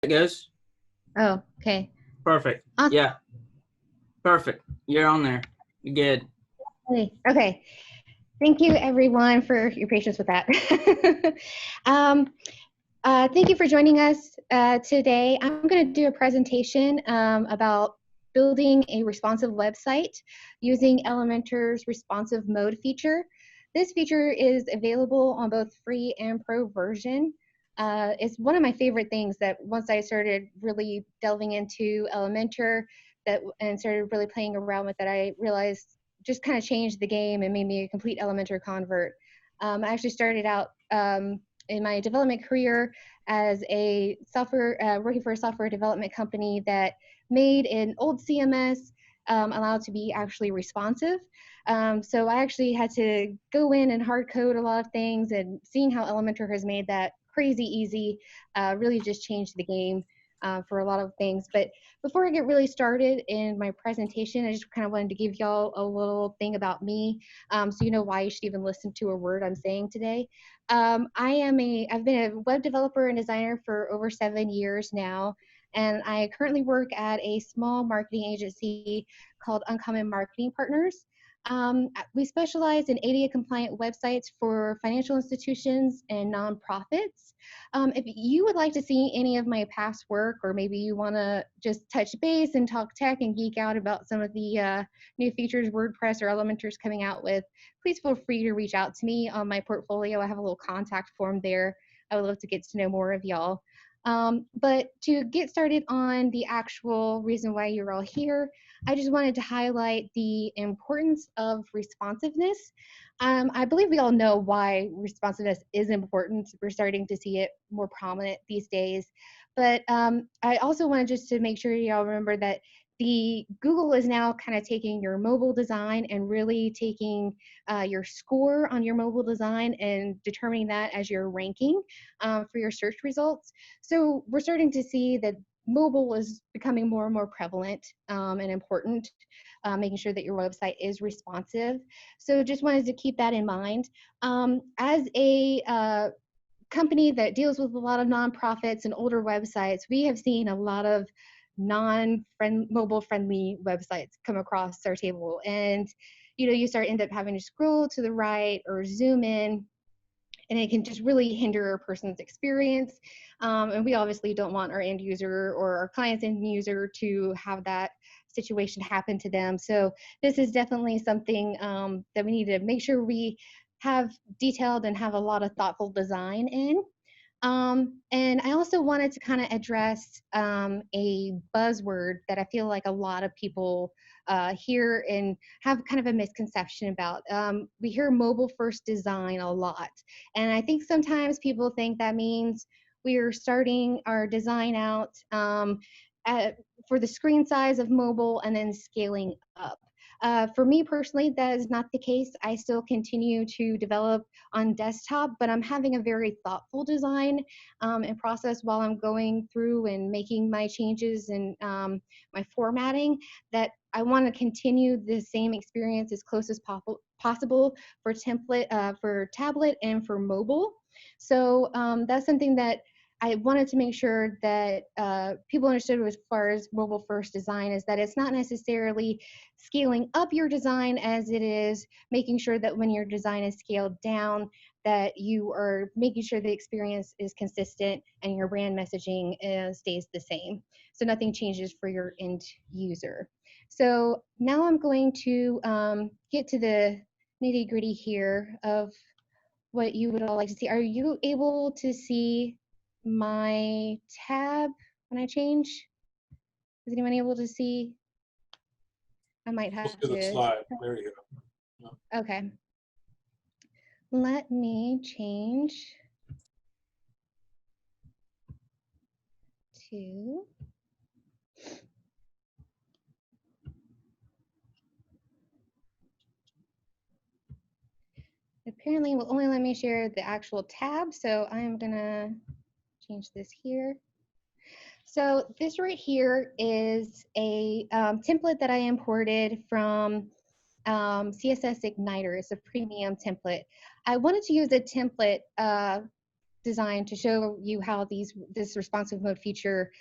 It goes. Oh, okay. Perfect. Awesome. Yeah, perfect. You're on there. You're good. Okay. Thank you, everyone, for your patience with that. um, Thank you for joining us today. I'm going to do a presentation about building a responsive website using Elementor's responsive mode feature. This feature is available on both free and pro version. It's one of my favorite things that once I started really delving into Elementor and started really playing around with it, I realized just kind of changed the game and made me a complete Elementor convert. I actually started out in my development career as a working for a software development company that made an old CMS allowed to be actually responsive. So I actually had to go in and hard code a lot of things, and seeing how Elementor has made that crazy easy really just changed the game for a lot of things. But before I get really started in my presentation, I just kind of wanted to give y'all a little thing about me, so you know why you should even listen to a word I'm saying today. I've been a web developer and designer for over 7 years now, and I currently work at a small marketing agency called Uncommon Marketing Partners. We specialize in ADA compliant websites for financial institutions and nonprofits. If you would like to see any of my past work, or maybe you want to just touch base and talk tech and geek out about some of the new features WordPress or Elementor is coming out with, please feel free to reach out to me on my portfolio. I have a little contact form there. I would love to get to know more of y'all. But to get started on the actual reason why you're all here, I just wanted to highlight the importance of responsiveness. I believe we all know why responsiveness is important. We're starting to see it more prominent these days. But I also wanted just to make sure y'all remember that the Google is now kind of taking your mobile design and really taking your score on your mobile design and determining that as your ranking for your search results. So we're starting to see that mobile is becoming more and more prevalent and important, making sure that your website is responsive. So just wanted to keep that in mind. As a company that deals with a lot of nonprofits and older websites, we have seen a lot of mobile friendly websites come across our table, and you end up having to scroll to the right or zoom in, and it can just really hinder a person's experience. And we obviously don't want our end user or our client's end user to have that situation happen to them. So this is definitely something that we need to make sure we have detailed and have a lot of thoughtful design in. And I also wanted to kind of address a buzzword that I feel like a lot of people hear and have kind of a misconception about. We hear mobile first design a lot. And I think sometimes people think that means we are starting our design out for the screen size of mobile and then scaling up. For me personally, that is not the case. I still continue to develop on desktop, but I'm having a very thoughtful design and process while I'm going through and making my changes and my formatting, that I want to continue the same experience as close as possible for tablet and for mobile. So that's something that I wanted to make sure that people understood as far as mobile first design, is that it's not necessarily scaling up your design as it is making sure that when your design is scaled down, that you are making sure the experience is consistent and your brand messaging stays the same. So nothing changes for your end user. So now I'm going to get to the nitty gritty here of what you would all like to see. Are you able to see my tab when I change? Is anyone able to see? I might have To the to. slide. There you go. Okay. Let me change to. Apparently, it will only let me share the actual tab, so I'm gonna change this here. So this right here is a template that I imported from CSS Igniter. It's a premium template. I wanted to use a template design to show you how this responsive mode feature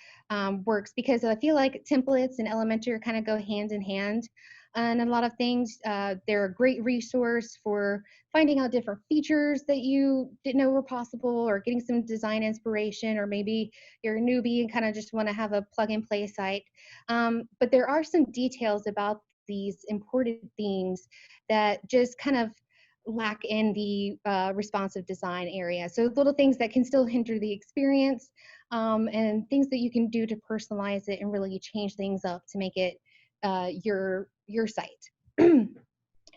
works, because I feel like templates and Elementor kind of go hand in hand on a lot of things. They're a great resource for finding out different features that you didn't know were possible, or getting some design inspiration, or maybe you're a newbie and kind of just want to have a plug and play site. But there are some details about these important themes that just kind of lack in the responsive design area. So little things that can still hinder the experience, and things that you can do to personalize it and really change things up to make it your site.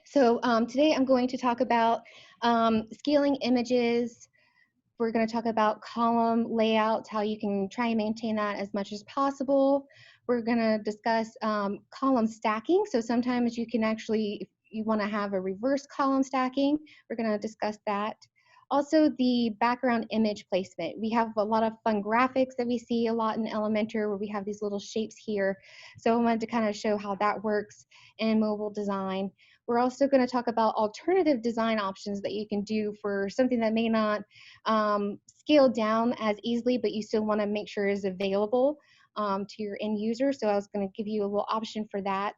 So today I'm going to talk about scaling images. We're going to talk about column layouts, how you can try and maintain that as much as possible. We're going to discuss column stacking. So sometimes you can actually, if you want to have a reverse column stacking, we're going to discuss that. Also, the background image placement. We have a lot of fun graphics that we see a lot in Elementor, where we have these little shapes here. So I wanted to kind of show how that works in mobile design. We're also going to talk about alternative design options that you can do for something that may not scale down as easily, but you still want to make sure is available to your end user. So I was going to give you a little option for that.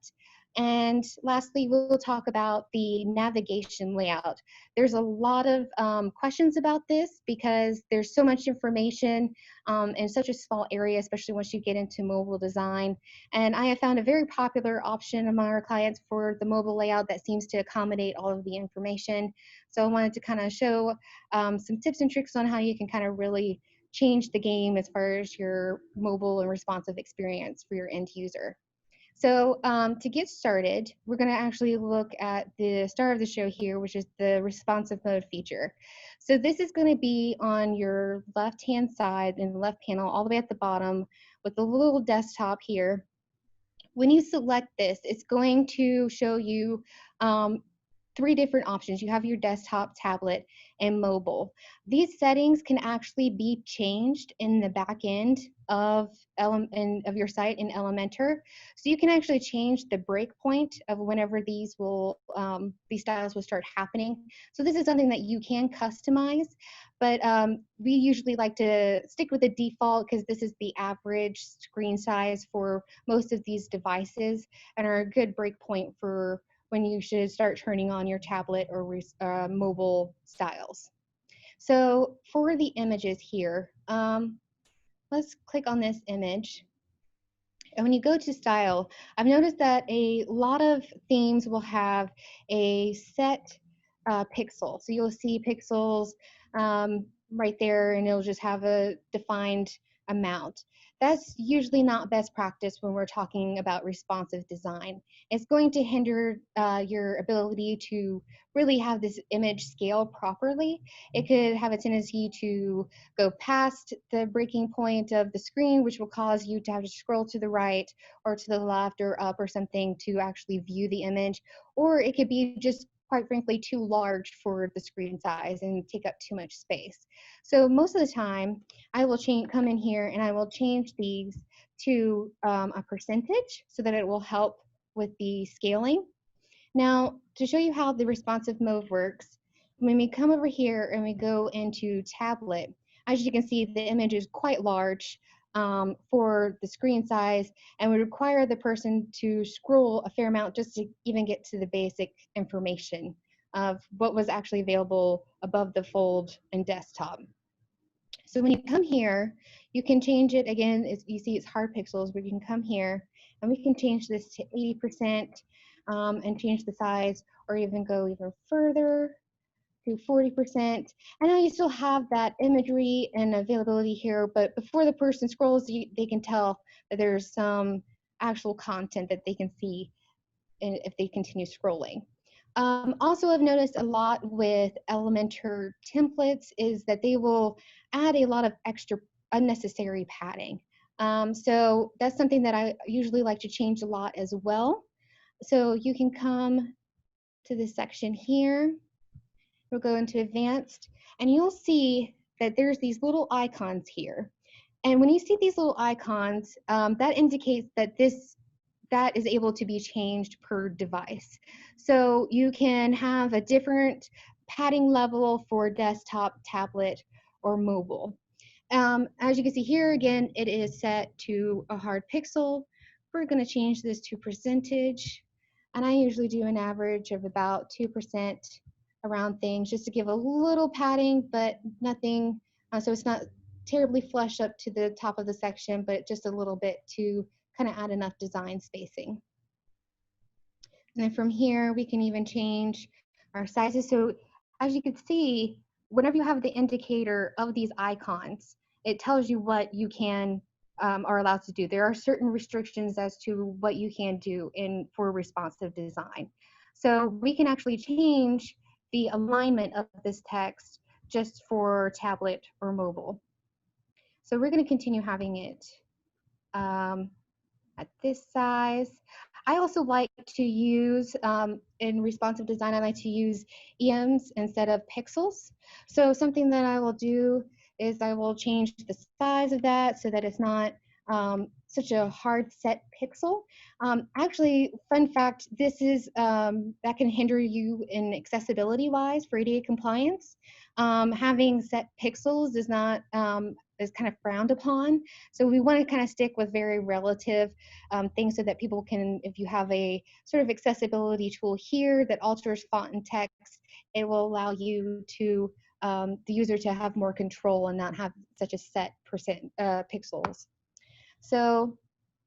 And lastly, we'll talk about the navigation layout. There's a lot of questions about this because there's so much information in such a small area, especially once you get into mobile design. And I have found a very popular option among our clients for the mobile layout that seems to accommodate all of the information. So I wanted to kind of show some tips and tricks on how you can kind of really change the game as far as your mobile and responsive experience for your end user. So to get started, we're going to actually look at the star of the show here, which is the responsive mode feature. So this is going to be on your left-hand side in the left panel, all the way at the bottom with the little desktop here. When you select this, it's going to show you 3 different options. You have your desktop, tablet, and mobile. These settings can actually be changed in the back end of your site in Elementor. So you can actually change the breakpoint of whenever these styles will start happening. So this is something that you can customize, but we usually like to stick with the default because this is the average screen size for most of these devices and are a good breakpoint for when you should start turning on your tablet or mobile styles. So for the images here, let's click on this image. And when you go to style, I've noticed that a lot of themes will have a set pixel. So you'll see pixels right there, and it'll just have a defined amount. That's usually not best practice when we're talking about responsive design. It's going to hinder your ability to really have this image scale properly. It could have a tendency to go past the breaking point of the screen, which will cause you to have to scroll to the right or to the left or up or something to actually view the image. Or it could be just, quite frankly, too large for the screen size and take up too much space. So most of the time, I will come in here and I will change these to a percentage so that it will help with the scaling. Now, to show you how the responsive mode works, when we come over here and we go into tablet, as you can see, the image is quite large for the screen size and would require the person to scroll a fair amount just to even get to the basic information of what was actually available above the fold and desktop. So when you come here, you can change it again. You see it's hard pixels, but you can come here and we can change this to 80% and change the size, or even go even further to 40%. And now you still have that imagery and availability here, but before the person scrolls, they can tell that there's some actual content that they can see if they continue scrolling. Also, I've noticed a lot with Elementor templates is that they will add a lot of extra unnecessary padding. So that's something that I usually like to change a lot as well. So you can come to this section here. We'll go into advanced, and you'll see that there's these little icons here. And when you see these little icons, that indicates that that is able to be changed per device. So you can have a different padding level for desktop, tablet, or mobile. As you can see here, again, it is set to a hard pixel. We're going to change this to percentage, and I usually do an average of about 2% around things just to give a little padding, but nothing, so it's not terribly flush up to the top of the section, but just a little bit to kind of add enough design spacing. And then from here, we can even change our sizes. So as you can see, whenever you have the indicator of these icons, it tells you what you can are allowed to do. There are certain restrictions as to what you can do for responsive design. So we can actually change the alignment of this text just for tablet or mobile. So we're going to continue having it at this size. I also like to use, in responsive design, I like to use EMs instead of pixels. So something that I will do is I will change the size of that so that it's not such a hard set pixel. Actually, fun fact, this is, that can hinder you in accessibility wise for ADA compliance. Having set pixels is not, is kind of frowned upon. So we want to kind of stick with very relative things so that people can, if you have a sort of accessibility tool here that alters font and text, it will allow you to, the user to have more control and not have such a set pixels. So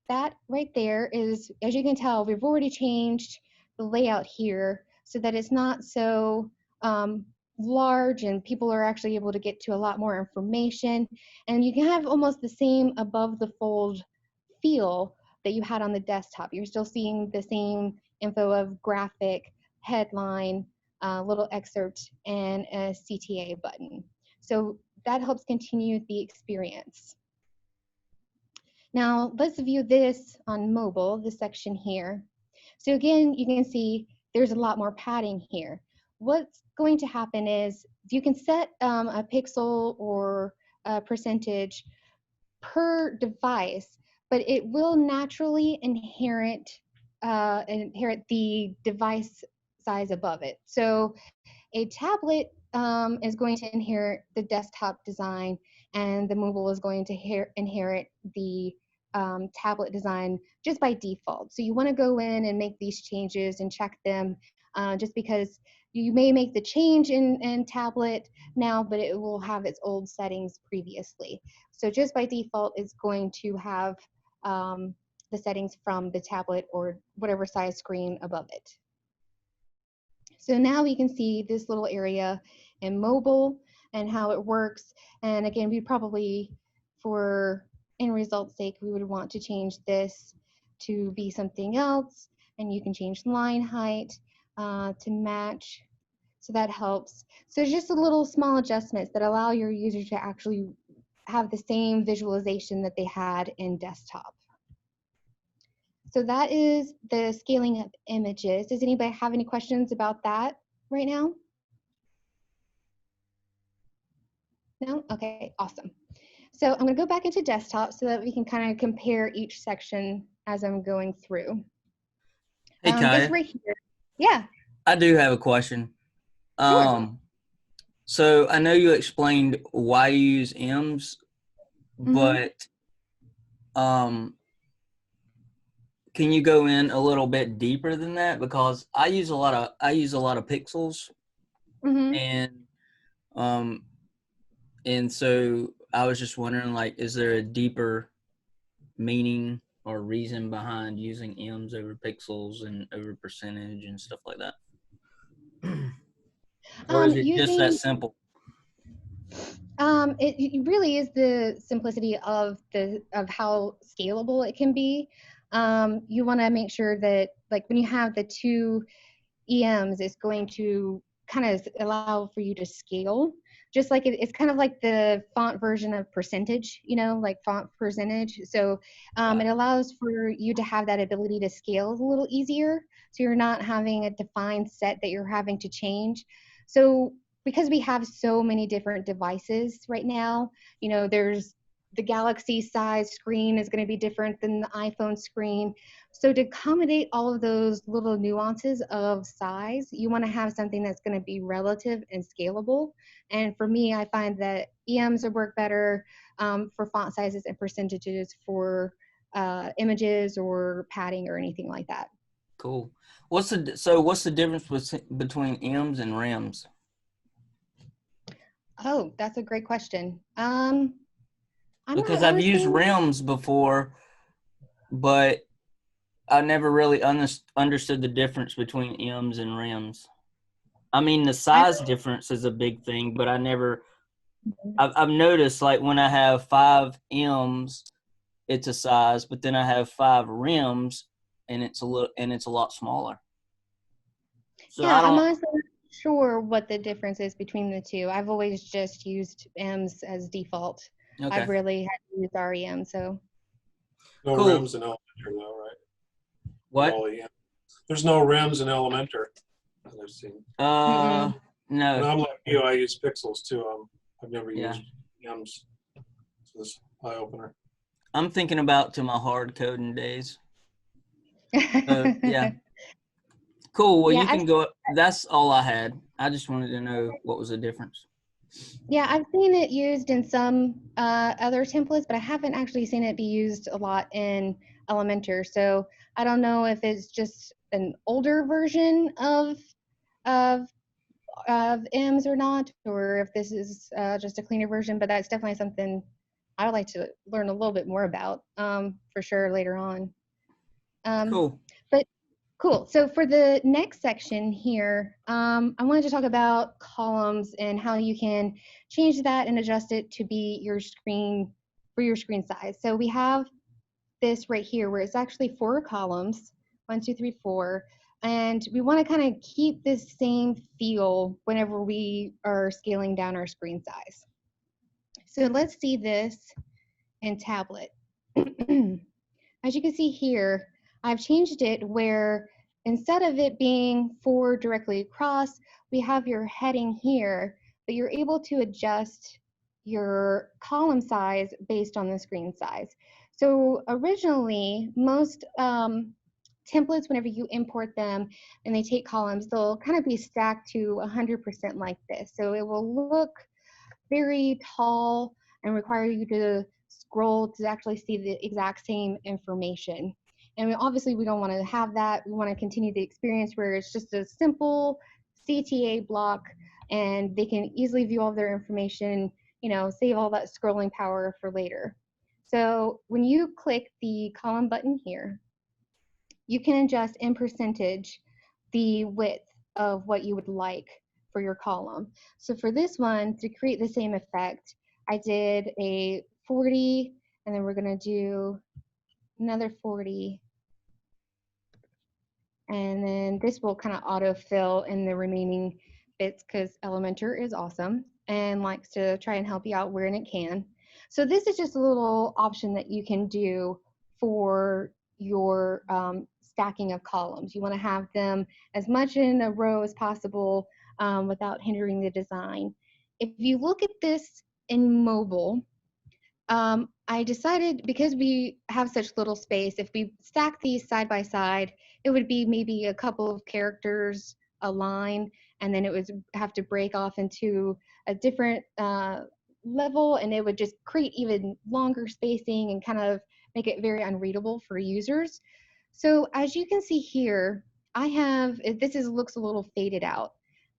that right there is, as you can tell, we've already changed the layout here so that it's not so large and people are actually able to get to a lot more information. And you can have almost the same above the fold feel that you had on the desktop. You're still seeing the same info of graphic, headline, little excerpt, and a CTA button. So that helps continue the experience. Now let's view this on mobile, this section here. So again, you can see there's a lot more padding here. What's going to happen is you can set a pixel or a percentage per device, but it will naturally inherit the device size above it. So a tablet is going to inherit the desktop design, and the mobile is going to inherit the tablet design just by default. So you want to go in and make these changes and check them, just because you may make the change in tablet now, but it will have its old settings previously. So just by default, it's going to have the settings from the tablet or whatever size screen above it. So now we can see this little area in mobile and how it works. And again, we probably, for end result's sake, we would want to change this to be something else. And you can change line height to match. So that helps. So just a little small adjustments that allow your user to actually have the same visualization that they had in desktop. So that is the scaling of images. Does anybody have any questions about that right now? No? Okay, awesome. So I'm going to go back into desktop so that we can kind of compare each section as I'm going through. Hey, Kaya. This right here. Yeah. I do have a question. Sure. So I know you explained why you use M's, but can you go in a little bit deeper than that? Because I use a lot of pixels, and so I was just wondering, like, is there a deeper meaning or reason behind using M's over pixels and over percentage and stuff like that? Or is it just that simple? It really is the simplicity of how scalable it can be. You want to make sure that, like, when you have the two EMs, it's going to kind of allow for you to scale. Just like it's kind of like the font version of percentage, you know, like font percentage. So it allows for you to have that ability to scale a little easier. So you're not having a defined set that you're having to change. So because we have so many different devices right now, you know, there's the Galaxy size screen is going to be different than the iPhone screen. So to accommodate all of those little nuances of size, you want to have something that's going to be relative and scalable. And for me, I find that EMs would work better for font sizes and percentages for images or padding or anything like that. Cool. What's the difference between M's and Rams? Oh, that's a great question. Because I've used Rams before, but I never really understood the difference between M's and Rams. I mean, the size difference is a big thing, but I've noticed, like, when I have 5 M's, it's a size, but then I have 5 rims, and it's a lot smaller. So yeah, I'm honestly not sure what the difference is between the two. I've always just used M's as default. Okay. I've rarely had to use REM, so. No Cool. rims in Elementor though, right? What? There's no rims in Elementor that I've seen. Mm-mm. No. And I'm like you, I use pixels too. I've never used M's. So this eye opener. I'm thinking about to my hard coding days. Yeah. Cool. Well, Yeah, you can go. That's all I had. I just wanted to know what was the difference. Yeah, I've seen it used in some other templates, but I haven't actually seen it be used a lot in Elementor. So I don't know if it's just an older version of M's or not, or if this is just a cleaner version. But that's definitely something I would like to learn a little bit more about for sure later on. Cool. But cool. So for the next section here, I wanted to talk about columns and how you can change that and adjust it to be your screen for your screen size. So we have this right here where it's actually 4 columns, 1, 2, 3, 4. And we want to kind of keep this same feel whenever we are scaling down our screen size. So let's see this in tablet. As you can see here, I've changed it where instead of it being 4 directly across, we have your heading here, but you're able to adjust your column size based on the screen size. So originally, most templates, whenever you import them and they take columns, they'll kind of be stacked to 100% like this. So it will look very tall and require you to scroll to actually see the exact same information. And obviously we don't want to have that. We want to continue the experience where it's just a simple CTA block and they can easily view all their information, save all that scrolling power for later. So when you click the column button here, you can adjust in percentage the width of what you would like for your column. So for this one, to create the same effect, I did a 40, and then we're going to do another 40. And then this will kind of autofill in the remaining bits because Elementor is awesome and likes to try and help you out when it can. So this is just a little option that you can do for your stacking of columns. You want to have them as much in a row as possible without hindering the design. If you look at this in mobile, I decided because we have such little space, if we stack these side by side, it would be maybe a couple of characters a line, and then it would have to break off into a different level, and it would just create even longer spacing and kind of make it very unreadable for users. So as you can see here, looks a little faded out,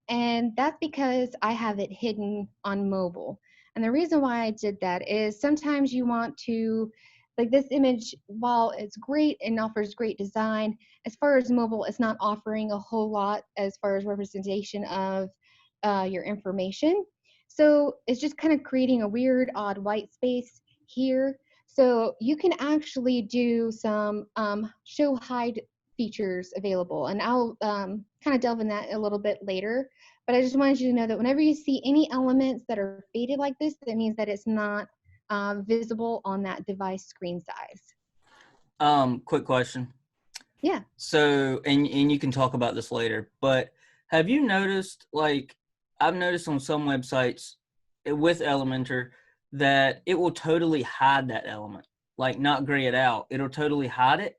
and that's because I have it hidden on mobile. And the reason why I did that is sometimes you want to, like this image, while it's great and offers great design, as far as mobile, it's not offering a whole lot as far as representation of your information. So it's just kind of creating a weird, odd white space here. So you can actually do some show hide features available, and I'll kind of delve in that a little bit later. But I just wanted you to know that whenever you see any elements that are faded like this, that means that it's not visible on that device screen size. Quick question. Yeah. So, and you can talk about this later, but have you noticed, like, I've noticed on some websites with Elementor, that it will totally hide that element, like not gray it out. It'll totally hide it.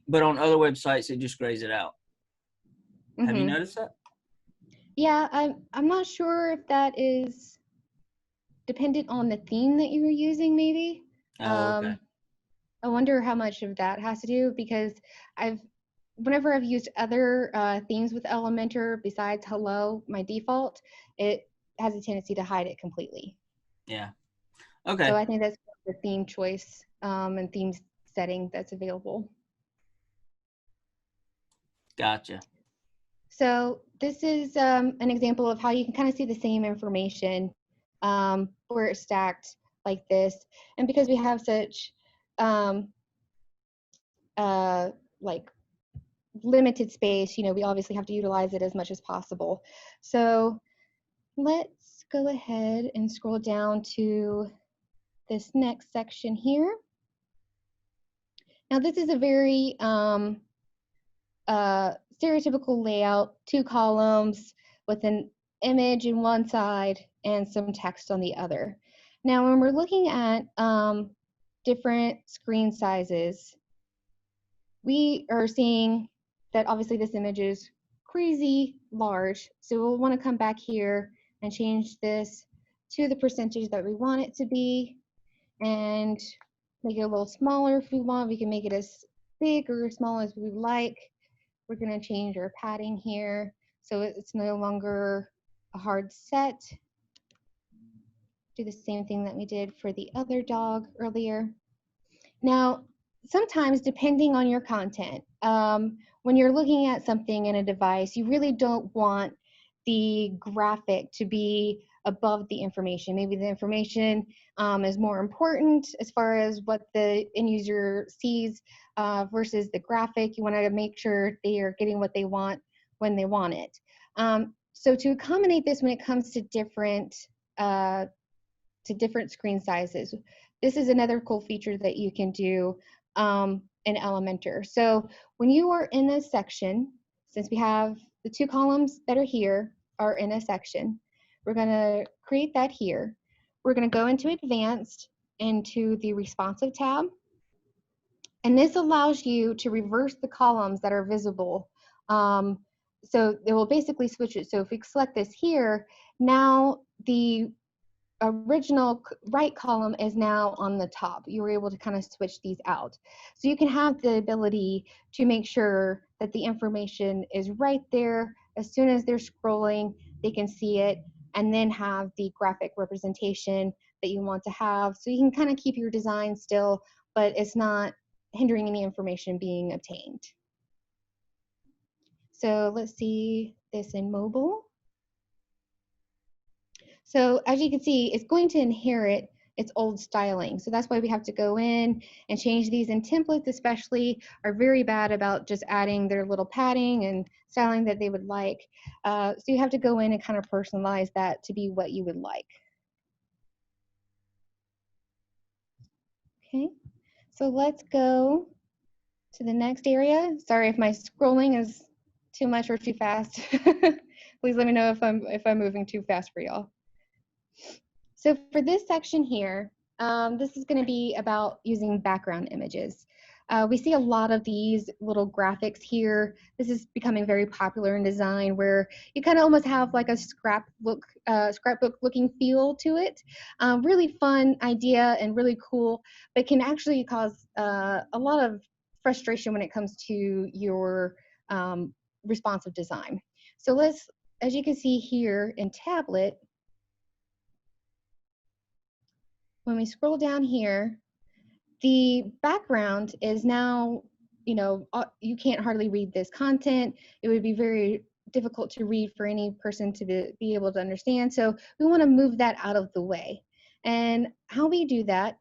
But on other websites, it just grays it out. Have you noticed that? Yeah, I'm not sure if that is dependent on the theme that you were using, maybe. Oh, okay. I wonder how much of that has to do, because whenever I've used other themes with Elementor besides Hello, my default, it has a tendency to hide it completely. Yeah. Okay. So I think that's the theme choice and theme setting that's available. Gotcha. So this is an example of how you can kind of see the same information where it's stacked like this. And because we have such like limited space, you know, we obviously have to utilize it as much as possible. So let's go ahead and scroll down to this next section here. Now this is a very stereotypical layout, 2 columns with an image in one side and some text on the other. Now when we're looking at different screen sizes, we are seeing that obviously this image is crazy large, so we'll want to come back here and change this to the percentage that we want it to be and make it a little smaller if we want. We can make it as big or as small as we like. We're going to change our padding here so it's no longer a hard set. Do the same thing that we did for the other dog earlier. Now, sometimes depending on your content, when you're looking at something in a device, you really don't want the graphic to be above the information. Maybe the information is more important as far as what the end user sees versus the graphic. You want to make sure they are getting what they want when they want it. So to accommodate this when it comes to different screen sizes, this is another cool feature that you can do in Elementor. So when you are in a section, since we have the 2 columns that are here are in a section, we're going to create that here. We're going to go into Advanced, into the Responsive tab. And this allows you to reverse the columns that are visible. So it will basically switch it. So if we select this here, now the original right column is now on the top. You were able to kind of switch these out. So you can have the ability to make sure that the information is right there. As soon as they're scrolling, they can see it, and then have the graphic representation that you want to have. So you can kind of keep your design still, but it's not hindering any information being obtained. So let's see this in mobile. So as you can see, it's going to inherit its old styling. So that's why we have to go in and change these. And templates especially are very bad about just adding their little padding and styling that they would like. So you have to go in and kind of personalize that to be what you would like. Okay, so let's go to the next area. Sorry if my scrolling is too much or too fast. Please let me know if I'm moving too fast for y'all. So for this section here, this is going to be about using background images. We see a lot of these little graphics here. This is becoming very popular in design, where you kind of almost have like a scrapbook looking feel to it. Really fun idea and really cool, but can actually cause a lot of frustration when it comes to your responsive design. So let's, as you can see here in tablet, when we scroll down here, the background is now, you know, you can't hardly read this content. It would be very difficult to read for any person to be able to understand. So we want to move that out of the way. And how we do that,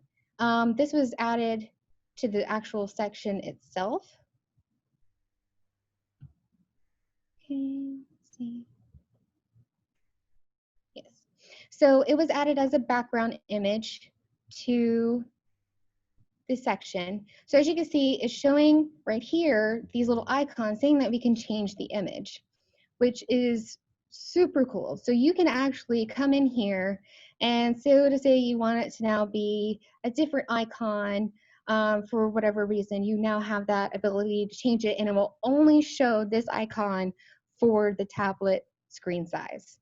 this was added to the actual section itself. Okay, let's see. Yes. So it was added as a background image to the section. So as you can see, it's showing right here these little icons saying that we can change the image, which is super cool. So you can actually come in here, and so to say you want it to now be a different icon for whatever reason, you now have that ability to change it, and it will only show this icon for the tablet screen size.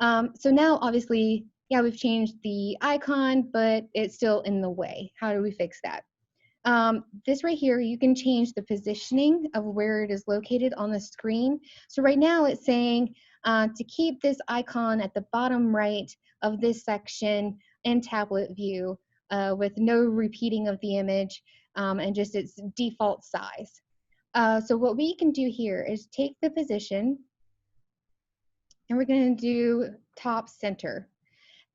So now obviously, yeah, we've changed the icon, but it's still in the way. How do we fix that? This right here, you can change the positioning of where it is located on the screen. So right now it's saying to keep this icon at the bottom right of this section in tablet view with no repeating of the image and just its default size. So what we can do here is take the position, and we're going to do top center.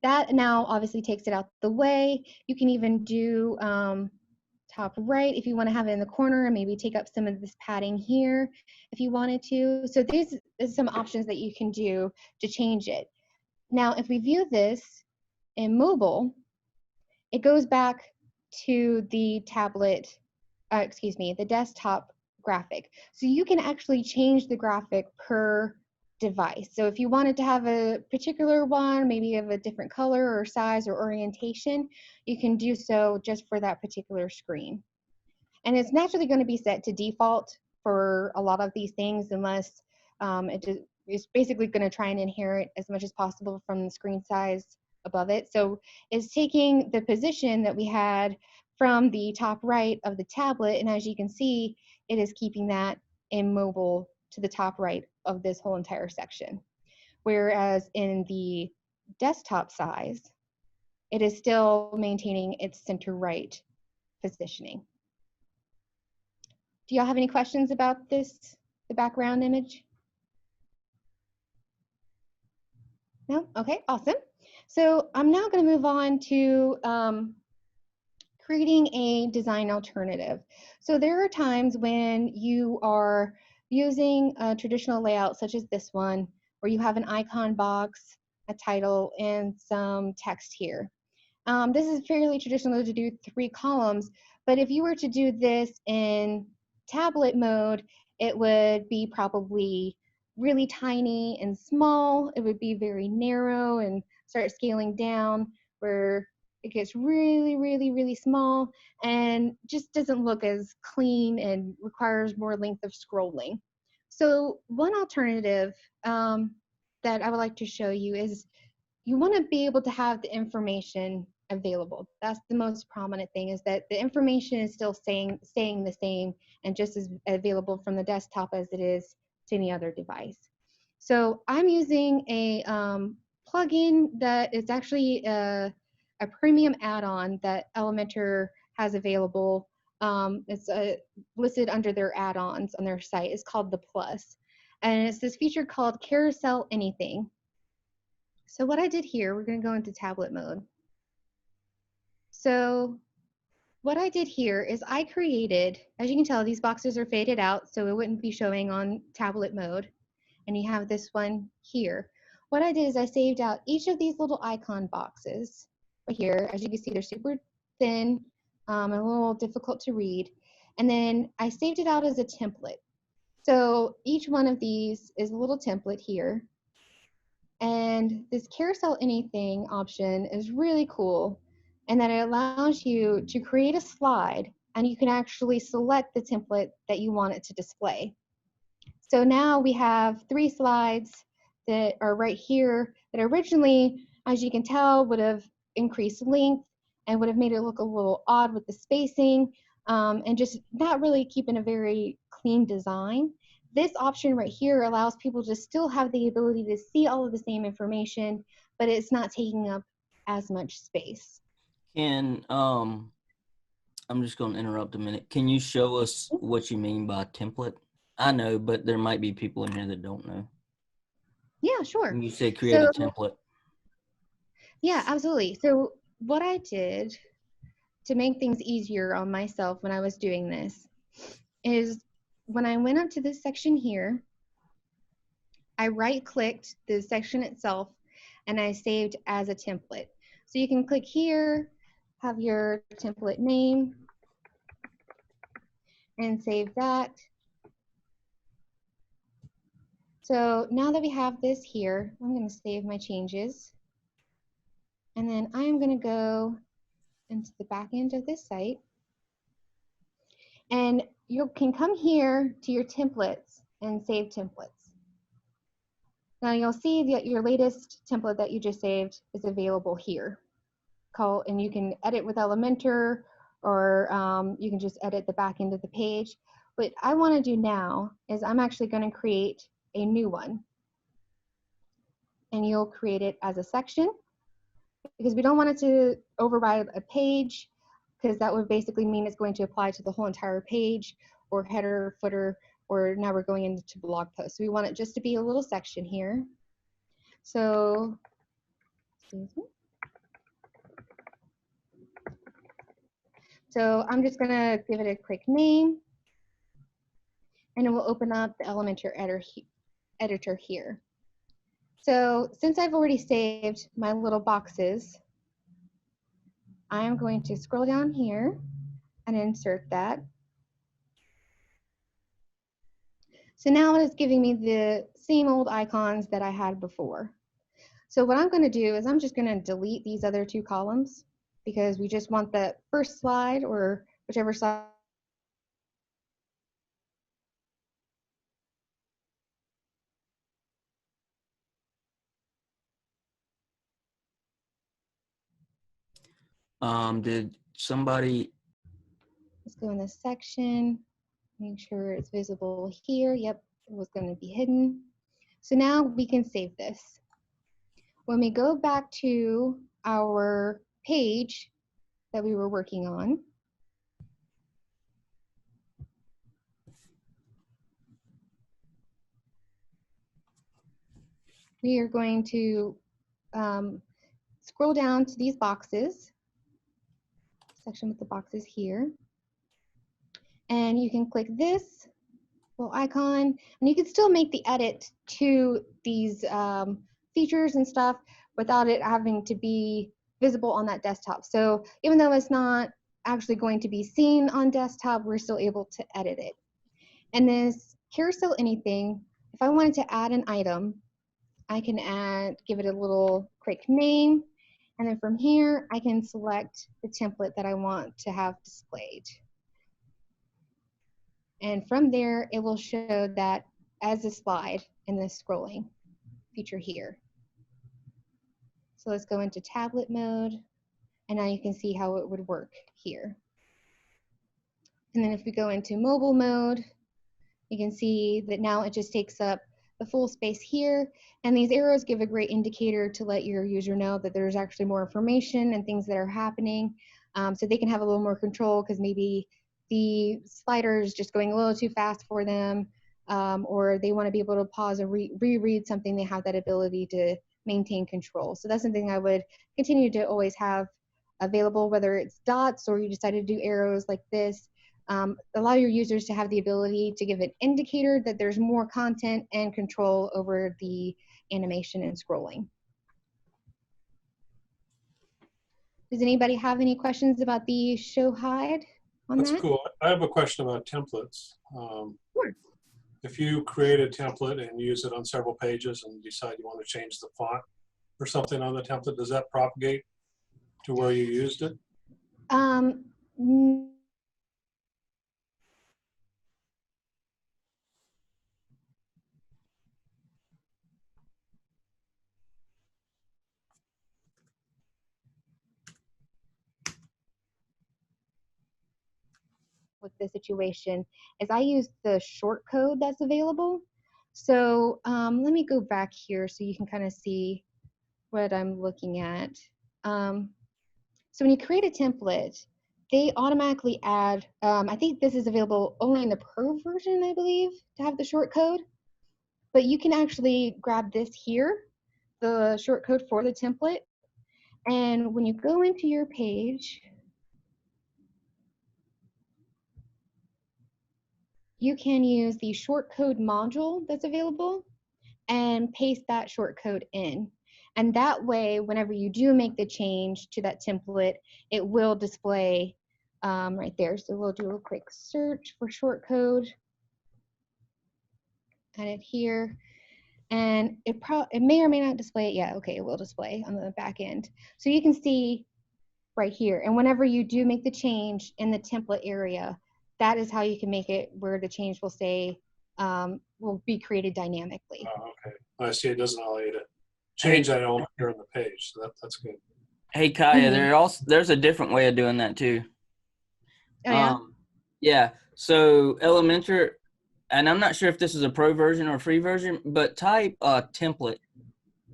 That now obviously takes it out the way. You can even do top right if you want to have it in the corner and maybe take up some of this padding here if you wanted to. So these are some options that you can do to change it. Now, if we view this in mobile, it goes back to the tablet, the desktop graphic. So you can actually change the graphic per device. So if you wanted to have a particular one, maybe of a different color or size or orientation, you can do so just for that particular screen. And it's naturally going to be set to default for a lot of these things unless it's basically going to try and inherit as much as possible from the screen size above it. So it's taking the position that we had from the top right of the tablet, and as you can see, it is keeping that in mobile to the top right of this whole entire section. Whereas in the desktop size, it is still maintaining its center right positioning. Do y'all have any questions about this, the background image? No? Okay, awesome. So I'm now going to move on to creating a design alternative. So there are times when you are using a traditional layout such as this one, where you have an icon box, a title, and some text here. This is fairly traditional to do 3 columns, but if you were to do this in tablet mode, it would be probably really tiny and small. It would be very narrow and start scaling down where it gets really, really, really small and just doesn't look as clean and requires more length of scrolling. So one alternative that I would like to show you is you want to be able to have the information available. That's the most prominent thing, is that the information is still staying the same and just as available from the desktop as it is to any other device. So I'm using a plugin that is actually a premium add-on that Elementor has available. It's listed under their add-ons on their site. It's called the Plus. And it's this feature called Carousel Anything. So what I did here, we're going to go into tablet mode. So what I did here is I created, as you can tell, these boxes are faded out, so it wouldn't be showing on tablet mode. And you have this one here. What I did is I saved out each of these little icon boxes right here. As you can see, they're super thin and a little difficult to read. And then I saved it out as a template. So each one of these is a little template here. And this carousel anything option is really cool in that it allows you to create a slide and you can actually select the template that you want it to display. So now we have 3 slides that are right here that originally, as you can tell, would have increased length and would have made it look a little odd with the spacing and just not really keeping a very clean design. This option right here allows people to still have the ability to see all of the same information, but it's not taking up as much space. Can I'm just going to interrupt a minute. Can you show us what you mean by template? I know, but there might be people in here that don't know. Yeah, sure. When you say create a template. Yeah, absolutely. So what I did to make things easier on myself when I was doing this is when I went up to this section here, I right-clicked the section itself and I saved as a template. So you can click here, have your template name, and save that. So now that we have this here, I'm going to save my changes. And then I'm going to go into the back end of this site. And you can come here to your templates and save templates. Now you'll see that your latest template that you just saved is available here. And you can edit with Elementor, or you can just edit the back end of the page. What I want to do now is I'm actually going to create a new one. And you'll create it as a section, because we don't want it to override a page, because that would basically mean it's going to apply to the whole entire page, or header, footer, or now we're going into blog posts. So we want it just to be a little section here. So, excuse me. So I'm just gonna give it a quick name, and it will open up the Elementor editor here. So since I've already saved my little boxes, I'm going to scroll down here and insert that. So now it's giving me the same old icons that I had before. So what I'm going to do is I'm just going to delete these other two columns, because we just want the first slide, or whichever slide. Did somebody? Let's go in this section, make sure it's visible here. Yep, it was going to be hidden. So now we can save this. When we go back to our page that we were working on, we are going to scroll down to these boxes, section with the boxes here, and you can click this little icon, and you can still make the edit to these features and stuff without it having to be visible on that desktop. So even though it's not actually going to be seen on desktop, we're still able to edit it. And this carousel anything, if I wanted to add an item, I can give it a little quick name, and then from here I can select the template that I want to have displayed. And from there, it will show that as a slide in the scrolling feature here. So let's go into tablet mode, and now you can see how it would work here. And then if we go into mobile mode, you can see that now it just takes up the full space here, and these arrows give a great indicator to let your user know that there's actually more information and things that are happening, so they can have a little more control, because maybe the slider is just going a little too fast for them, or they want to be able to pause and reread something. They have that ability to maintain control. So that's something I would continue to always have available, whether it's dots or you decide to do arrows like this. Allow your users to have the ability to give an indicator that there's more content and control over the animation and scrolling. Does anybody have any questions about the show hide on that? That's cool. I have a question about templates. Sure. If you create a template and use it on several pages and decide you want to change the font or something on the template, does that propagate to where you used it? With the situation is I use the short code that's available. So let me go back here so you can kind of see what I'm looking at. So when you create a template, they automatically add, I think this is available only in the Pro version, I believe, to have the short code. But you can actually grab this here, the short code for the template. And when you go into your page, you can use the short code module that's available and paste that short code in. And that way, whenever you do make the change to that template, it will display right there. So we'll do a quick search for short code, add it here. and it may or may not display it yet. Okay, it will display on the back end. So you can see right here. And whenever you do make the change in the template area, that is how you can make it where the change will say, will be created dynamically. Oh, okay. I see. It doesn't allow you to change that element here on the page. So that's good. Hey Kaya, there's a different way of doing that too. Oh, yeah? Yeah. So Elementor, and I'm not sure if this is a pro version or a free version, but type template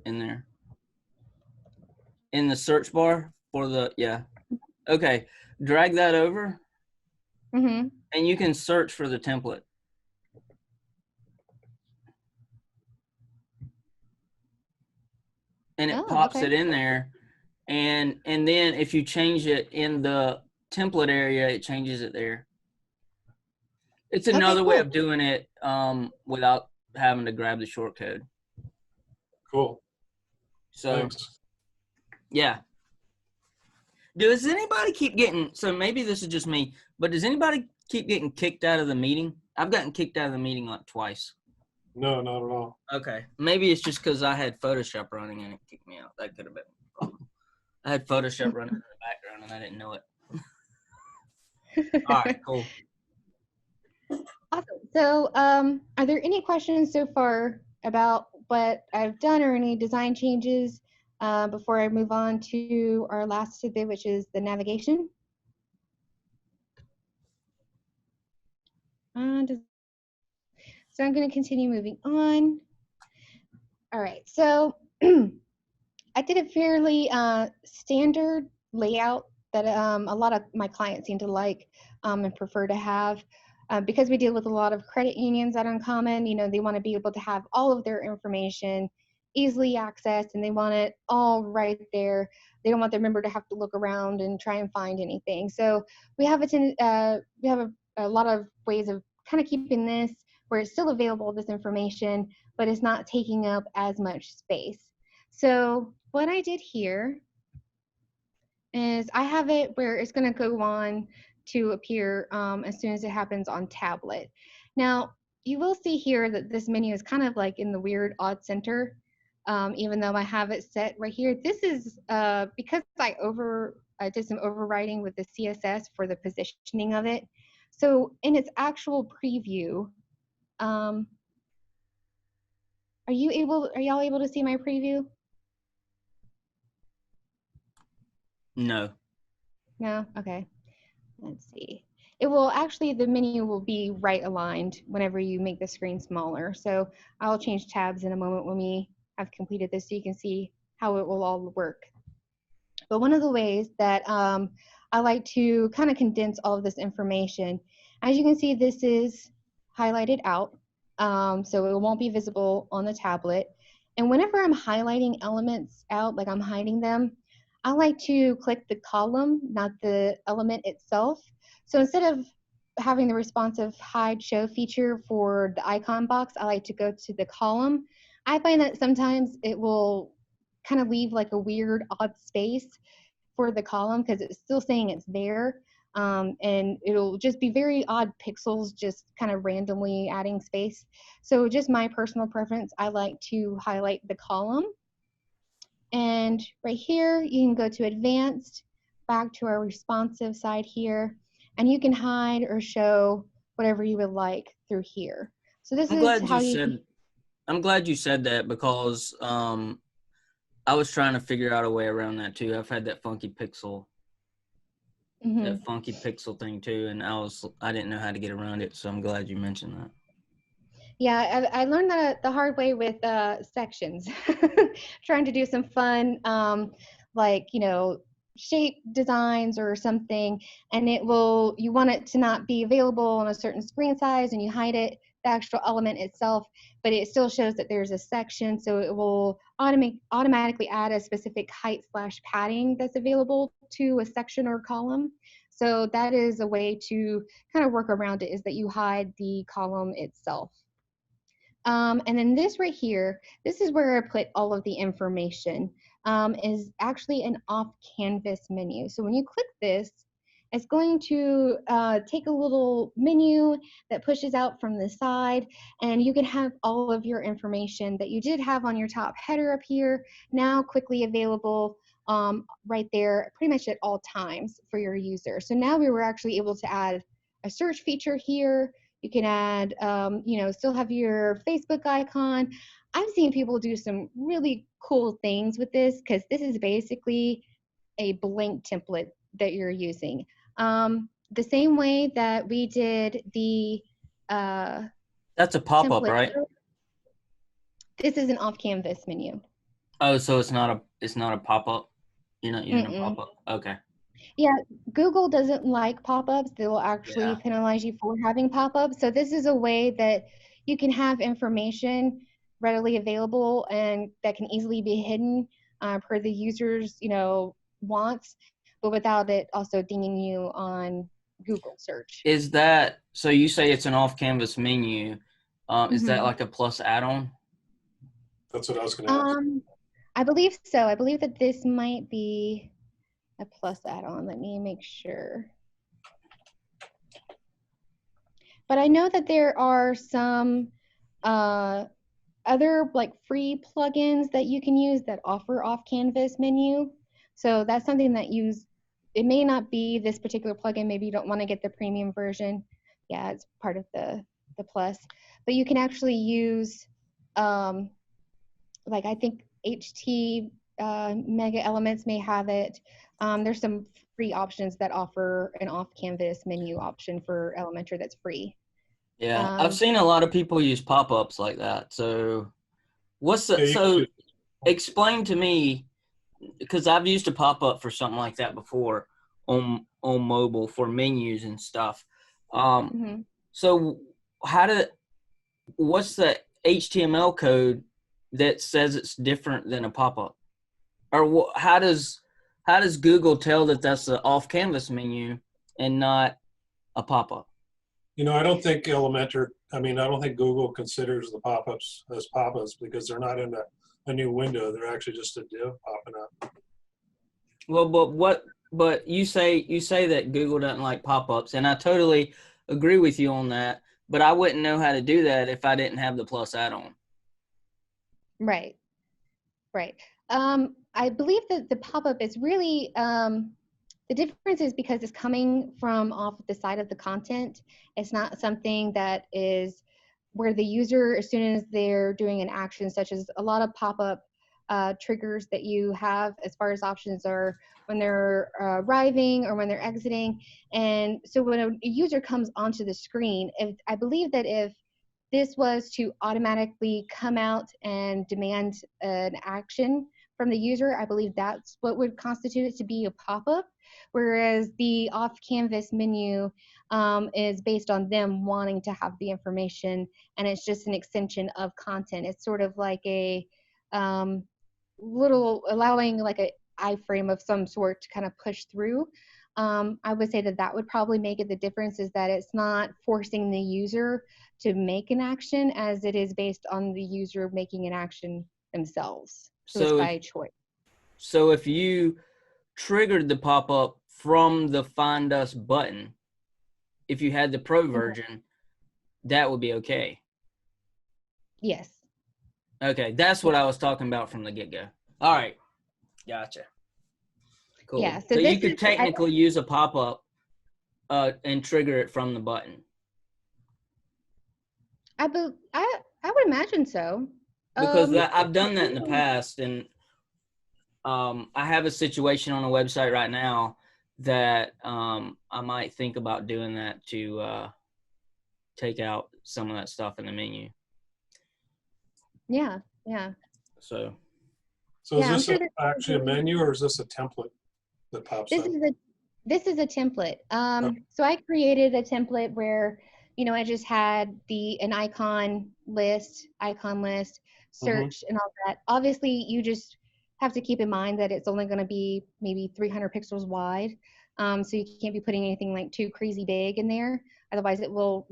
in there in the search bar for the, yeah. Okay. Drag that over Mm-hmm. and you can search for the template. And it pops it in there. And then if you change it in the template area, it changes it there. It's another way of doing it without having to grab the shortcode. Cool. So, thanks. Yeah. Does anybody keep getting, so maybe this is just me, but does anybody keep getting kicked out of the meeting? I've gotten kicked out of the meeting like twice. No, not at all. Okay. Maybe it's just because I had Photoshop running and it kicked me out. That could have been a problem. I had Photoshop running in the background and I didn't know it. All right, cool. Awesome. So are there any questions so far about what I've done or any design changes before I move on to our last tidbit, which is the navigation? So I'm going to continue moving on. All right. So I did a fairly standard layout that a lot of my clients seem to like and prefer to have. Because we deal with a lot of credit unions at Uncommon, you know, they want to be able to have all of their information easily accessed, and they want it all right there. They don't want their member to have to look around and try and find anything. So we have a lot of ways of kind of keeping this where it's still available, this information, but it's not taking up as much space. So what I did here is I have it where it's going to go on to appear as soon as it happens on tablet. Now, you will see here that this menu is kind of like in the weird odd center, even though I have it set right here. This is because I did some overriding with the CSS for the positioning of it. So in its actual preview, are y'all able to see my preview? No. No? Okay. Let's see. It will actually, the menu will be right aligned whenever you make the screen smaller. So I'll change tabs in a moment when we have completed this so you can see how it will all work. But one of the ways that I like to kind of condense all of this information, as you can see, this is highlighted out. So it won't be visible on the tablet. And whenever I'm highlighting elements out, like I'm hiding them, I like to click the column, not the element itself. So instead of having the responsive hide show feature for the icon box, I like to go to the column. I find that sometimes it will kind of leave like a weird odd space for the column because it's still saying it's there. And it'll just be very odd pixels just kind of randomly adding space. So just my personal preference, I like to highlight the column. And right here, you can go to advanced, back to our responsive side here, and you can hide or show whatever you would like through here. So this is how I'm glad you said that because I was trying to figure out a way around that too. I've had that funky pixel thing too, and I didn't know how to get around it. So I'm glad you mentioned that. Yeah, I learned that the hard way with sections, trying to do some fun, like, you know, shape designs or something, and you want it to not be available on a certain screen size, and you hide it, the actual element itself, but it still shows that there's a section, so it will automatically add a specific height/padding that's available to a section or column. So that is a way to kind of work around it, is that you hide the column itself. And then this right here, this is where I put all of the information, is actually an off-canvas menu. So when you click this, it's going to take a little menu that pushes out from the side, and you can have all of your information that you did have on your top header up here now quickly available right there pretty much at all times for your user. So now we were actually able to add a search feature here. You can add, still have your Facebook icon. I've seen people do some really cool things with this because this is basically a blank template that you're using. The same way that we did the That's a pop-up, template. right? This is an off-canvas menu. Oh, so it's not a pop-up. You're not using a pop-up. Okay. Yeah, Google doesn't like pop-ups. They will actually penalize you for having pop-ups. So this is a way that you can have information readily available and that can easily be hidden per the user's, wants, but without it also dinging you on Google search. Is that, so you say it's an off-canvas menu. Is that like a plus add-on? That's what I was going to ask. I believe so. I believe that this might be a plus add-on. Let me make sure. But I know that there are some other like free plugins that you can use that offer off-canvas menu. So that's something that it may not be this particular plugin. Maybe you don't want to get the premium version. Yeah, it's part of the plus. But you can actually use, like I think HT Mega Elements may have it. There's some free options that offer an off-canvas menu option for Elementor that's free. Yeah, I've seen a lot of people use pop-ups like that. So explain to me, because I've used a pop-up for something like that before on mobile for menus and stuff. So what's the HTML code that says it's different than a pop-up? Or how does Google tell that that's an off-canvas menu and not a pop-up? I don't think Elementor, I don't think Google considers the pop-ups as pop-ups because they're not in a new window. They're actually just a div popping up. Well, but you say that Google doesn't like pop-ups, and I totally agree with you on that, but I wouldn't know how to do that if I didn't have the plus add-on. Right. I believe that the pop-up is really, the difference is because it's coming from off the side of the content. It's not something that is where the user, as soon as they're doing an action, such as a lot of pop-up triggers that you have as far as options are when they're arriving or when they're exiting. And so when a user comes onto the screen, I believe that if this was to automatically come out and demand an action from the user, I believe that's what would constitute it to be a pop-up, whereas the off-canvas menu is based on them wanting to have the information, and it's just an extension of content. It's sort of like a little allowing like a iframe of some sort to kind of push through. I would say that would probably make it the difference, is that it's not forcing the user to make an action as it is based on the user making an action themselves. So it's by choice. So if you triggered the pop-up from the Find Us button, if you had the Pro version, that would be okay. Yes. Okay, that's what I was talking about from the get-go. All right, gotcha. Cool. Yeah, so you could technically use a pop-up and trigger it from the button. I would imagine so. Because I've done that in the past, and I have a situation on a website right now that I might think about doing that to take out some of that stuff in the menu. Yeah. So is this actually a menu, or is this a template that pops up? This is a template. So I created a template where, I just had an icon list, search, and all that. Obviously, you just have to keep in mind that it's only going to be maybe 300 pixels wide. So you can't be putting anything like too crazy big in there. Otherwise, it will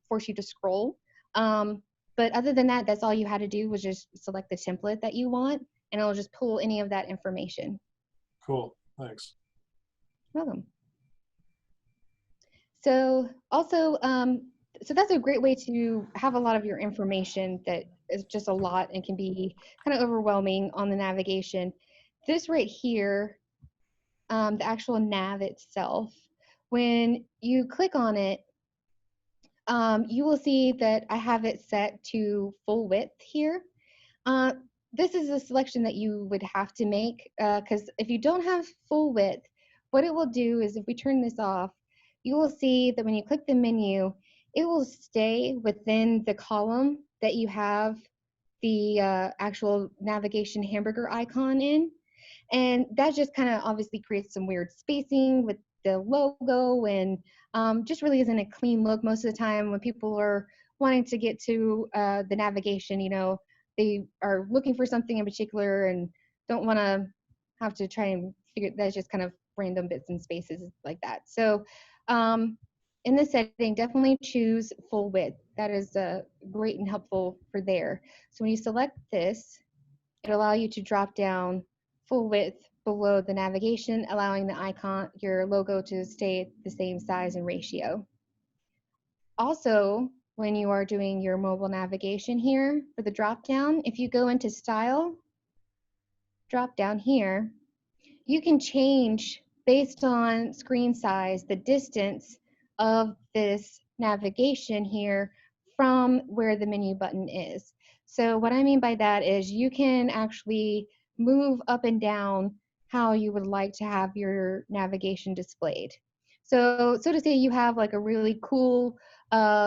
force you to scroll. But other than that, that's all you had to do was just select the template that you want, and it'll just pull any of that information. Cool. Thanks. Welcome. So also, so that's a great way to have a lot of your information that is just a lot and can be kind of overwhelming on the navigation. This right here, the actual nav itself, when you click on it, you will see that I have it set to full width here. Uh, this is a selection that you would have to make because if you don't have full width, what it will do is if we turn this off, you will see that when you click the menu, it will stay within the column that you have the actual navigation hamburger icon in. And that just kind of obviously creates some weird spacing with the logo and just really isn't a clean look most of the time when people are wanting to get to the navigation, you know, they are looking for something in particular and don't want to have to try and figure that's just kind of random bits and spaces like that. So in this setting, definitely choose full width. That is great and helpful for there. So when you select this, it'll allow you to drop down full width below the navigation, allowing the icon, your logo to stay the same size and ratio. Also, when you are doing your mobile navigation here for the drop down, if you go into style, drop down here, you can change based on screen size, the distance of this navigation here from where the menu button is. So what I mean by that is you can actually move up and down how you would like to have your navigation displayed. So to say you have like a really cool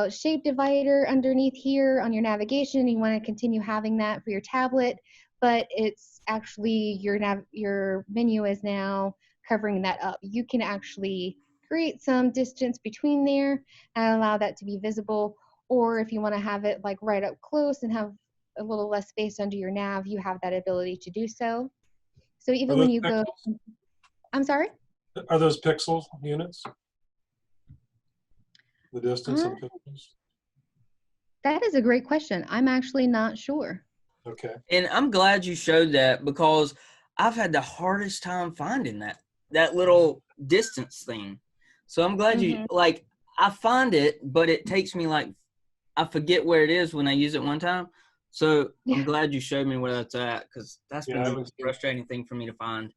shape divider underneath here on your navigation, you want to continue having that for your tablet, but it's actually your menu is now covering that up. You can actually create some distance between there and allow that to be visible. Or if you want to have it like right up close and have a little less space under your nav, you have that ability to do so. So even when you go, I'm sorry? Are those pixel units? The distance in pixels? That is a great question. I'm actually not sure. Okay. And I'm glad you showed that because I've had the hardest time finding that little distance thing. So I'm glad you like I find it, but it takes me like I forget where it is when I use it one time. So I'm glad you showed me where that's at because that's been a frustrating thing for me to find.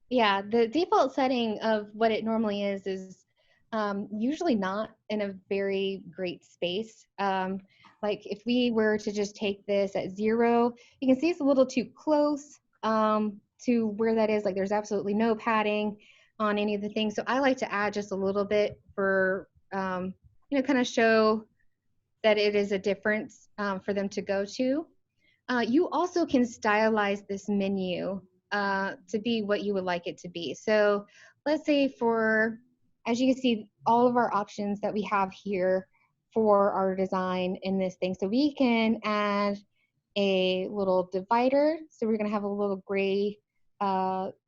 Yeah, the default setting of what it normally is usually not in a very great space. Like if we were to just take this at 0, you can see it's a little too close to where that is. Like there's absolutely no padding on any of the things. So I like to add just a little bit for, you know, kind of show that it is a difference for them to go to. You also can stylize this menu to be what you would like it to be. So let's say as you can see, all of our options that we have here for our design in this thing. So we can add a little divider. So we're gonna have a little gray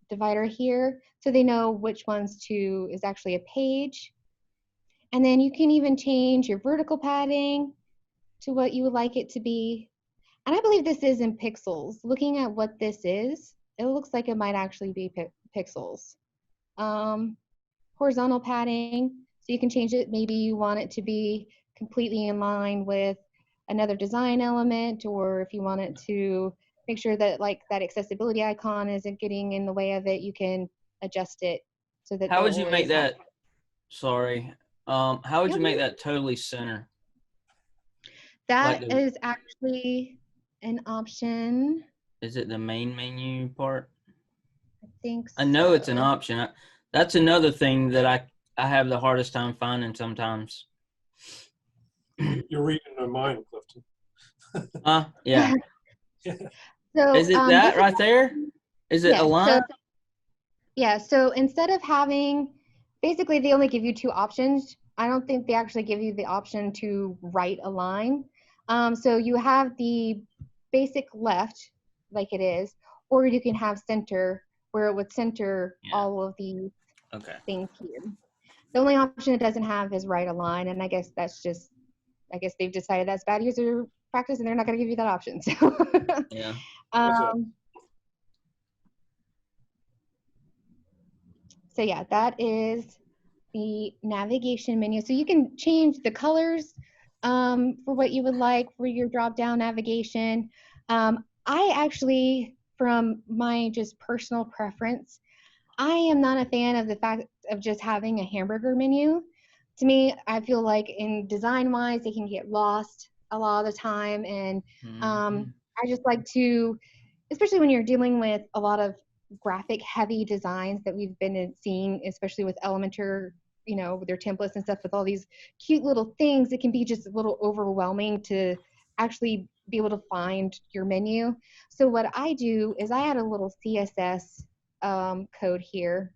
divider here so they know which ones is actually a page. And then you can even change your vertical padding to what you would like it to be. And I believe this is in pixels. Looking at what this is, it looks like it might actually be pixels. Horizontal padding, so you can change it. Maybe you want it to be completely in line with another design element, or if you want it to make sure that like that accessibility icon isn't getting in the way of it, you can adjust it so that. How would you make that? Sorry. How would you make that totally center? That like is actually an option. Is it the main menu part? I think so. I know it's an option. That's another thing that I have the hardest time finding sometimes. You're reading my mind, Clifton. Yeah. So is it that right there? Is it a line? So instead of having, basically they only give you 2 options. I don't think they actually give you the option to write a line. So you have the basic left, like it is, or you can have center, where it would center all of these things here. The only option it doesn't have is write a line, and I guess that's just, I guess they've decided that's bad user practice, and they're not going to give you that option. So yeah. So yeah, that is the navigation menu. So you can change the colors for what you would like for your drop-down navigation. I actually, from my just personal preference, I am not a fan of the fact of just having a hamburger menu. To me, I feel like in design-wise, they can get lost a lot of the time, and I just like to, especially when you're dealing with a lot of graphic heavy designs that we've been seeing, especially with Elementor, you know, with their templates and stuff, with all these cute little things, it can be just a little overwhelming to actually be able to find your menu. So what I do is I add a little CSS code here,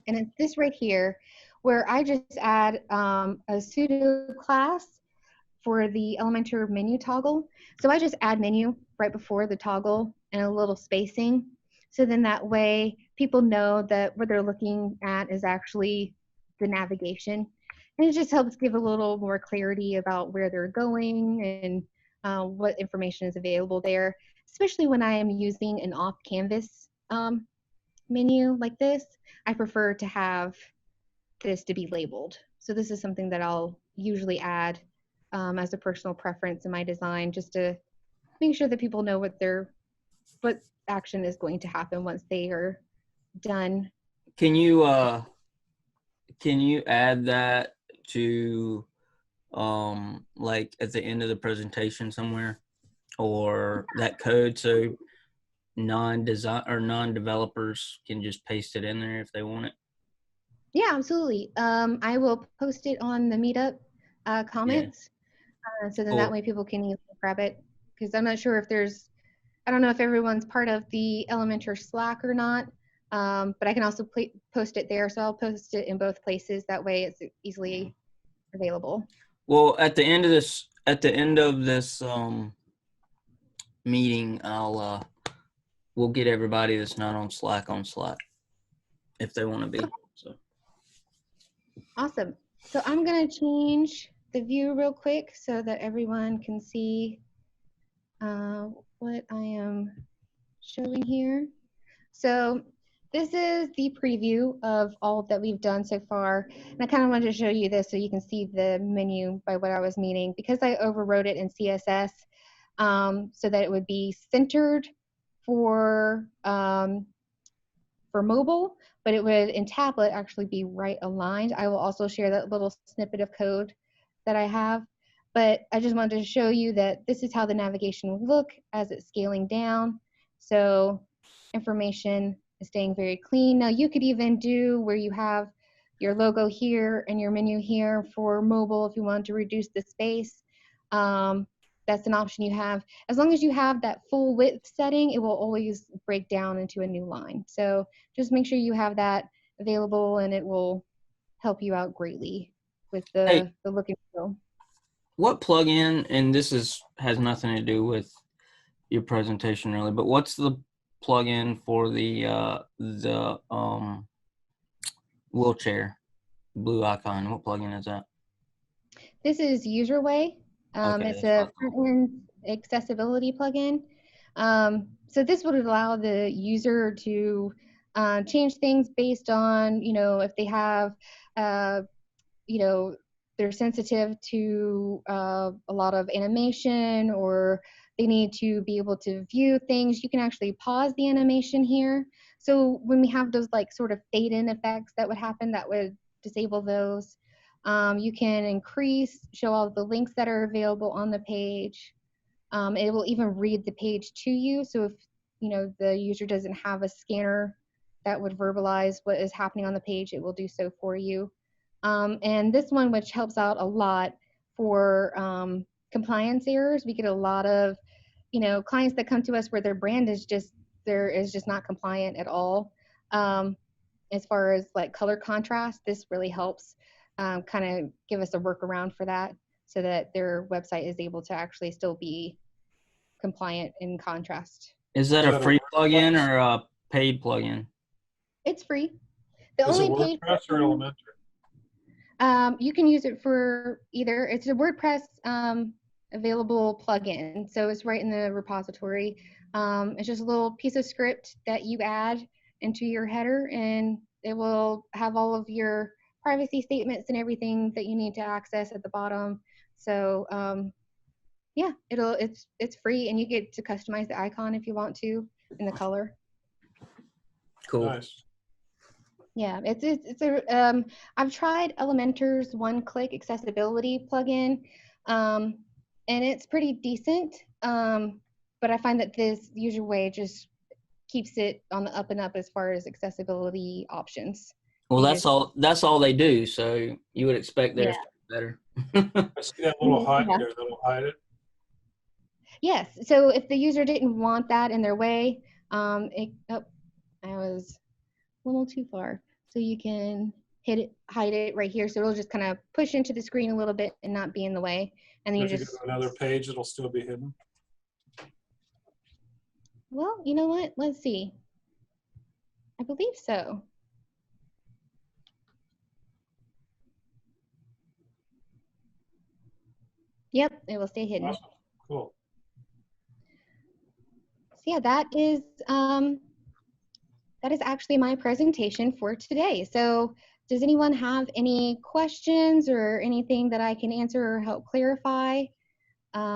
and it's this right here, where I just add a pseudo class for the Elementor menu toggle. So I just add menu right before the toggle and a little spacing. So then that way people know that what they're looking at is actually the navigation. And it just helps give a little more clarity about where they're going and what information is available there, especially when I am using an off-canvas menu like this. I prefer to have this to be labeled. So this is something that I'll usually add as a personal preference in my design, just to make sure that people know what action is going to happen once they are done. Can you add that to like at the end of the presentation somewhere, or that code, so non-developers can just paste it in there if they want it? Yeah, absolutely. I will post it on the meetup comments, so then that Cool. way people can easily grab it. Because I'm not sure if I don't know if everyone's part of the Elementor Slack or not, but I can also post it there. So I'll post it in both places. That way it's easily available. Well, at the end of this meeting, we'll get everybody that's not on Slack if they want to be. So Awesome. So I'm going to change the view real quick so that everyone can see what I am showing here. So this is the preview of all that we've done so far. And I kind of wanted to show you this so you can see the menu by what I was meaning, because I overwrote it in CSS so that it would be centered for mobile, but it would in tablet actually be right aligned. I will also share that little snippet of code that I have, but I just wanted to show you that this is how the navigation will look as it's scaling down. So information is staying very clean. Now you could even do where you have your logo here and your menu here for mobile if you want to reduce the space. That's an option you have. As long as you have that full width setting, it will always break down into a new line. So just make sure you have that available, and it will help you out greatly with the look and feel. what plugin, and this has nothing to do with your presentation really, but what's the plugin for the wheelchair blue icon? What plugin is that? This is UserWay. Okay, It's a front-end accessibility plugin. So this would allow the user to change things based on, if they have, they're sensitive to a lot of animation, or they need to be able to view things. You can actually pause the animation here. So when we have those like sort of fade-in effects that would happen, that would disable those. You can increase, show all the links that are available on the page. It will even read the page to you. So if the user doesn't have a scanner that would verbalize what is happening on the page, it will do so for you. And this one, which helps out a lot for compliance errors, we get a lot of clients that come to us where their brand is just not compliant at all. As far as like color contrast, this really helps kind of give us a workaround for that, so that their website is able to actually still be compliant in contrast. Is that a free plugin or a paid plugin? It's free. The Is it only paid WordPress or Elementor? You can use it for either. It's a WordPress available plugin, so it's right in the repository. It's just a little piece of script that you add into your header, and it will have all of your privacy statements and everything that you need to access at the bottom. So yeah, it's free, and you get to customize the icon if you want to, in the color. Cool. Nice. Yeah, I've tried Elementor's one-click accessibility plugin, and it's pretty decent. But I find that this user way just keeps it on the up and up as far as accessibility options. Well, that's all they do. So you would expect theirs Yeah. to be better. I see that little hide Yeah. there that'll hide it. Yes. So if the user didn't want that in their way, I was a little too far. So you can hide it right here. So it'll just kind of push into the screen a little bit and not be in the way. And then If you you just, go to another page, it'll still be hidden. well, you know what? Let's see. I believe so. Yep, it will stay hidden. Awesome. Cool. So yeah, that is actually my presentation for today. So does anyone have any questions or anything that I can answer or help clarify?